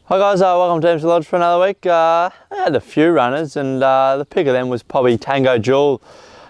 Hi guys, welcome to Emsley Lodge for another week. I had a few runners and the pick of them was probably Tango Jewel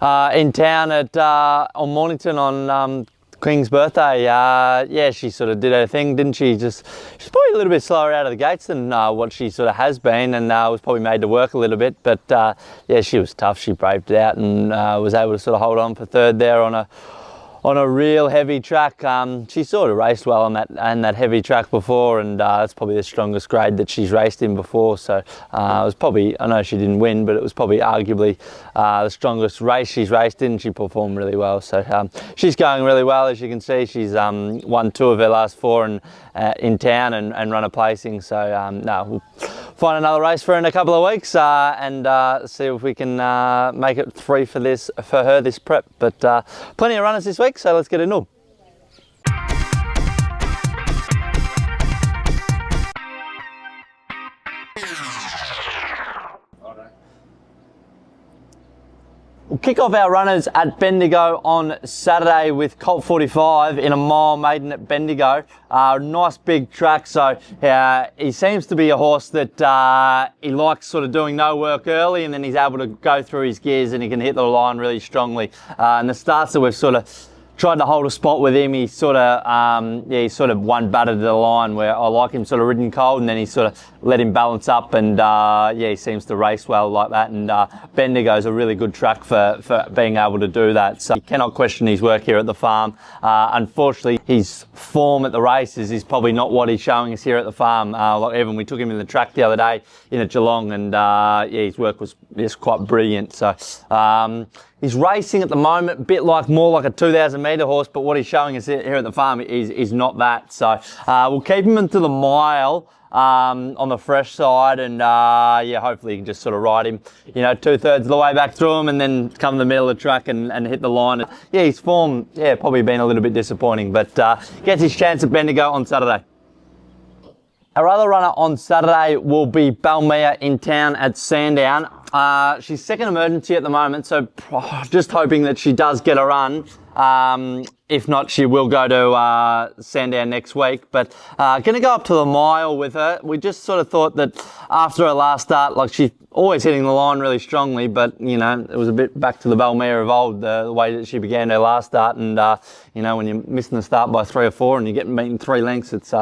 in town at on Mornington on Queen's birthday. Yeah, she sort of did her thing, didn't she? She's probably a little bit slower out of the gates than what she sort of has been, and was probably made to work a little bit, but yeah, she was tough. She braved it out and was able to sort of hold on for third there on a real heavy track. She sort of raced well on that heavy track before, and that's probably the strongest grade that she's raced in before. So it was probably, I know she didn't win, but it was probably arguably the strongest race she's raced in. She performed really well. So she's going really well, as you can see. She's won 2 of her last 4 in town and run a placing. So no, we'll find another race for her in a couple of weeks and see if we can make it 3 for her this prep. But plenty of runners this week, so let's get into them. We'll kick off our runners at Bendigo on Saturday with Colt 45 in a mile maiden at Bendigo. Nice big track, so he seems to be a horse that he likes sort of doing no work early, and then he's able to go through his gears and he can hit the line really strongly. And the starts that we've sort of tried to hold a spot with him, he sort of, he sort of one batted to the line where I like him sort of ridden cold, and then he sort of let him balance up, and yeah, he seems to race well like that, and Bendigo's a really good track for being able to do that. So you cannot question his work here at the farm. Unfortunately, his form at the races is probably not what he's showing us here at the farm. Like even we took him in the track the other day in at Geelong, and yeah, his work was just quite brilliant. So he's racing at the moment, a bit more like a 2,000 metre horse, but what he's showing us here at the farm is not that. So we'll keep him into the mile on the fresh side, and yeah, hopefully you can just sort of ride him, 2/3 of the way back through him, and then come to the middle of the track and hit the line. Yeah, his form, yeah, probably been a little bit disappointing, but gets his chance at Bendigo on Saturday. Our other runner on Saturday will be Balmea in town at Sandown. She's second emergency at the moment, so just hoping that she does get a run. If not, she will go to Sandown next week, but going to go up to the mile with her. We just sort of thought that after her last start, like she's always hitting the line really strongly, but it was a bit back to the Balmea of old, the way that she began her last start, and when you're missing the start by 3 or 4 and you get beaten 3 lengths, it's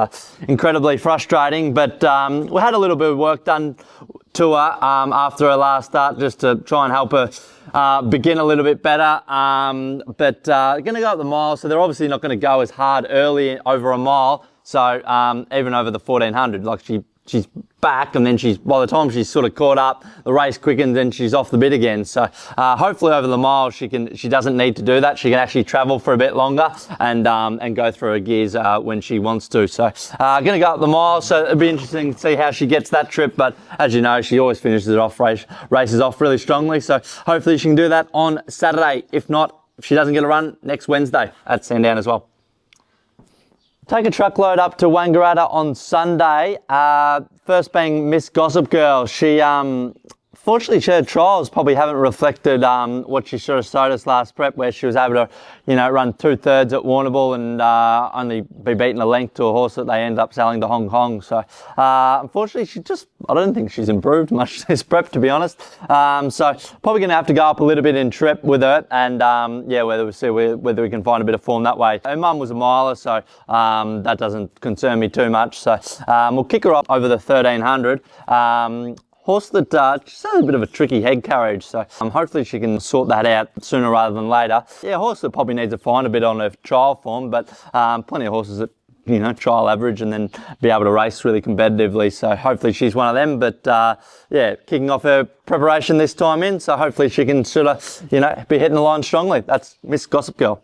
incredibly frustrating. But we had a little bit of work done to her after her last start, just to try and help her begin a little bit better, but going to go up the mile, so they're obviously not going to go as hard early over a mile, so even over the 1400, like she's back, and then by the time she's sort of caught up, the race quickens and she's off the bit again. So hopefully over the mile she doesn't need to do that. She can actually travel for a bit longer and go through her gears when she wants to. So going to go up the mile, so it'll be interesting to see how she gets that trip, but as you know, she always finishes it off, races off really strongly, so hopefully she can do that on Saturday. If not, if she doesn't get a run, next Wednesday at Sandown as well. Take a truckload up to Wangaratta on Sunday. First being Miss Gossip Girl. She, fortunately, her trials probably haven't reflected what she sort of showed us last prep, where she was able to, run 2/3 at Warrnambool and only be beaten a length to a horse that they end up selling to Hong Kong. So, unfortunately, I don't think she's improved much this prep, to be honest. So, probably going to have to go up a little bit in trip with her, and yeah, whether we can find a bit of form that way. Her mum was a miler, so that doesn't concern me too much. So, we'll kick her up over the 1300. Horse that just has a bit of a tricky head carriage, so hopefully she can sort that out sooner rather than later. Yeah, horse that probably needs to find a bit on her trial form, but plenty of horses that trial average and then be able to race really competitively. So hopefully she's one of them. But yeah, kicking off her preparation this time in, so hopefully she can sort of be hitting the line strongly. That's Miss Gossip Girl.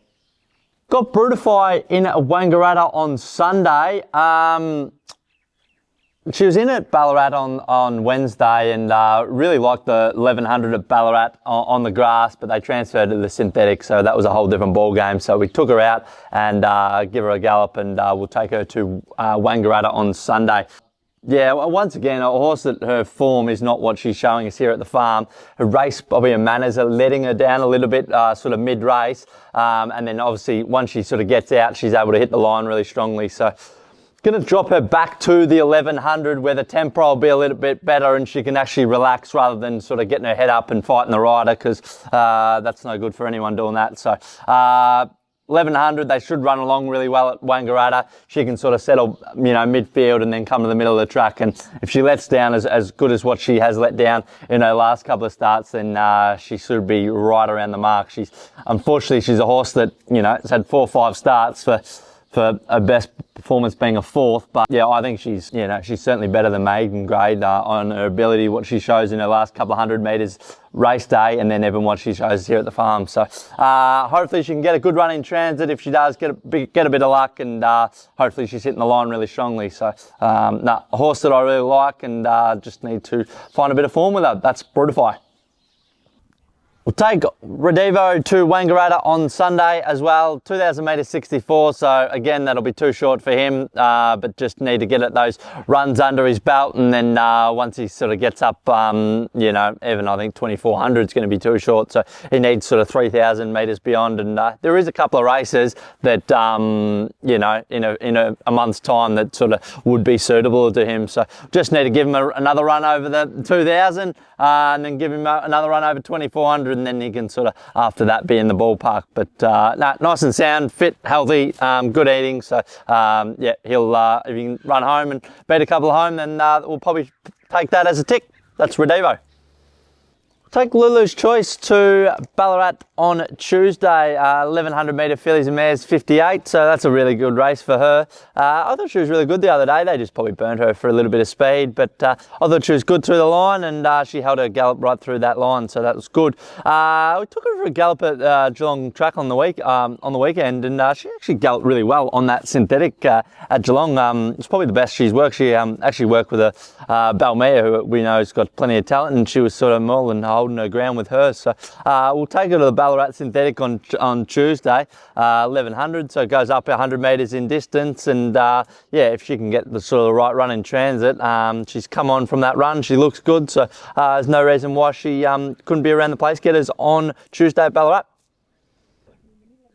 Got Brutify in Wangaratta on Sunday. She was in at Ballarat on Wednesday, and really liked the 1100 at Ballarat on the grass, but they transferred to the synthetic, so that was a whole different ball game. So we took her out and give her a gallop, and we'll take her to Wangaratta on Sunday. Yeah, once again, a horse that her form is not what she's showing us here at the farm. Her race, probably her manners are letting her down a little bit, sort of mid-race. And then obviously once she sort of gets out, she's able to hit the line really strongly. So Going to drop her back to the 1100 where the tempo will be a little bit better and she can actually relax rather than sort of getting her head up and fighting the rider, because that's no good for anyone doing that. So 1100, they should run along really well at Wangaratta. She can sort of settle, midfield and then come to the middle of the track. And if she lets down as good as what she has let down in her last couple of starts, then she should be right around the mark. Unfortunately, she's a horse that, has had 4 or 5 starts for a best performance being a 4th, but yeah, I think she's certainly better than maiden grade on her ability, what she shows in her last couple of 100 metres race day, and then even what she shows here at the farm. So hopefully she can get a good run in transit. If she does, get a bit of luck, and hopefully she's hitting the line really strongly. So a horse that I really like, and just need to find a bit of form with her. That's Brutify. We'll take Redivo to Wangaratta on Sunday as well, 2,000 metres 64, so again that'll be too short for him, but just need to get those runs under his belt, and then once he sort of gets up, even I think 2,400 is going to be too short, so he needs sort of 3,000 metres beyond, and there is a couple of races that, in a month's time that sort of would be suitable to him, so just need to give him another run over the 2,000, and then give him another run over 2,400, and then he can sort of, after that, be in the ballpark. But nice and sound, fit, healthy, good eating. So yeah, he'll if he can run home and beat a couple home, then we'll probably take that as a tick. That's Redivo. Take Lulus Choice to Ballarat on Tuesday, 1100 metre fillies and mares 58, so that's a really good race for her. I thought she was really good the other day. They just probably burnt her for a little bit of speed, but I thought she was good through the line, and she held her gallop right through that line, so that was good. We took her for a gallop at Geelong track on the weekend, and she actually galloped really well on that synthetic at Geelong. It's probably the best she's worked. She actually worked with a Balmea, who we know has got plenty of talent, and she was sort of more than holding her ground with her. So we'll take her to the Ballarat synthetic on Tuesday, 1100, so it goes up 100 metres in distance, and yeah, if she can get the sort of the right run in transit, she's come on from that run, she looks good, so there's no reason why she couldn't be around the place getters on Tuesday at Ballarat.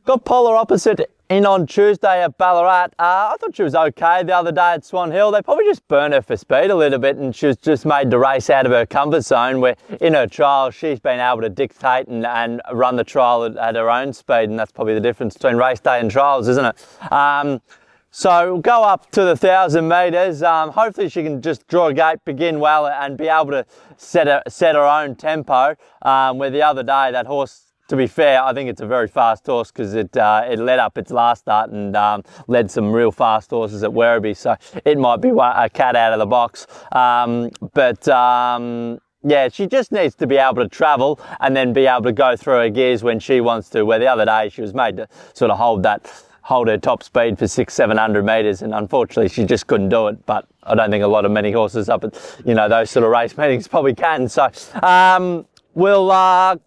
Got polar opposite in on Tuesday at Ballarat. I thought she was okay the other day at Swan Hill. They probably just burned her for speed a little bit, and she was just made to race out of her comfort zone, where in her trial she's been able to dictate and run the trial at her own speed, and that's probably the difference between race day and trials, isn't it? So we'll go up to the 1,000 metres. Hopefully she can just draw a gate, begin well, and be able to set her own tempo, where the other day that horse, to be fair, I think it's a very fast horse, because it led up its last start and led some real fast horses at Werribee, so it might be a cat out of the box. Yeah, she just needs to be able to travel and then be able to go through her gears when she wants to, where the other day she was made to sort of hold her top speed for 600-700 metres, and unfortunately she just couldn't do it. But I don't think many horses up at those sort of race meetings probably can. So we'll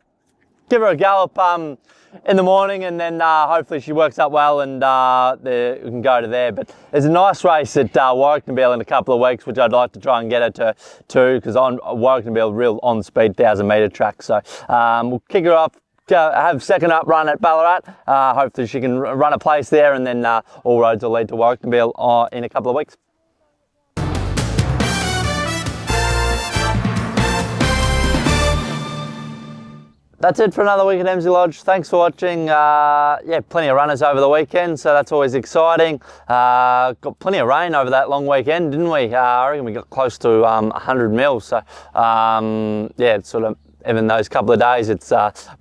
give her a gallop in the morning, and then hopefully she works up well, and we can go to there. But there's a nice race at Warwicknabeal in a couple of weeks, which I'd like to try and get her to, because on Warwicknabeal, real on-speed 1,000 metre track. So we'll kick her up, have second up run at Ballarat. Hopefully she can run a place there, and then all roads will lead to Warwicknabeal in a couple of weeks. That's it for another week at Emsley Lodge. Thanks for watching. Yeah, plenty of runners over the weekend, so that's always exciting. Got plenty of rain over that long weekend, didn't we? I reckon we got close to 100 mil. So yeah, it's sort of, even those couple of days, it's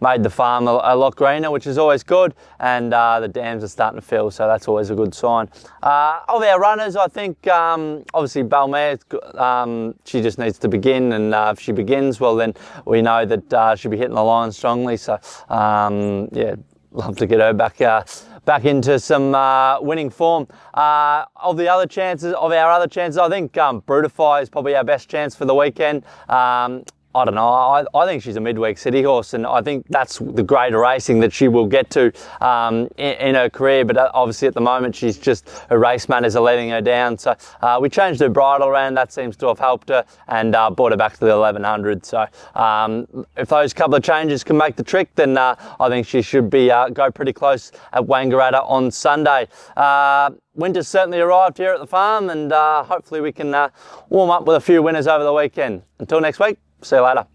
made the farm a lot greener, which is always good, and the dams are starting to fill, so that's always a good sign. Of our runners, I think obviously Balmea, she just needs to begin, and if she begins, well then we know that she'll be hitting the line strongly, so yeah, love to get her back into some winning form. Of our other chances, I think Brutify is probably our best chance for the weekend. I don't know. I think she's a midweek city horse, and I think that's the greater racing that she will get to in her career. But obviously at the moment, she's just, her race manners are letting her down. So we changed her bridle around. That seems to have helped her, and brought her back to the 1100. So if those couple of changes can make the trick, then I think she should be go pretty close at Wangaratta on Sunday. Winter's certainly arrived here at the farm, and hopefully we can warm up with a few winners over the weekend. Until next week, see you later.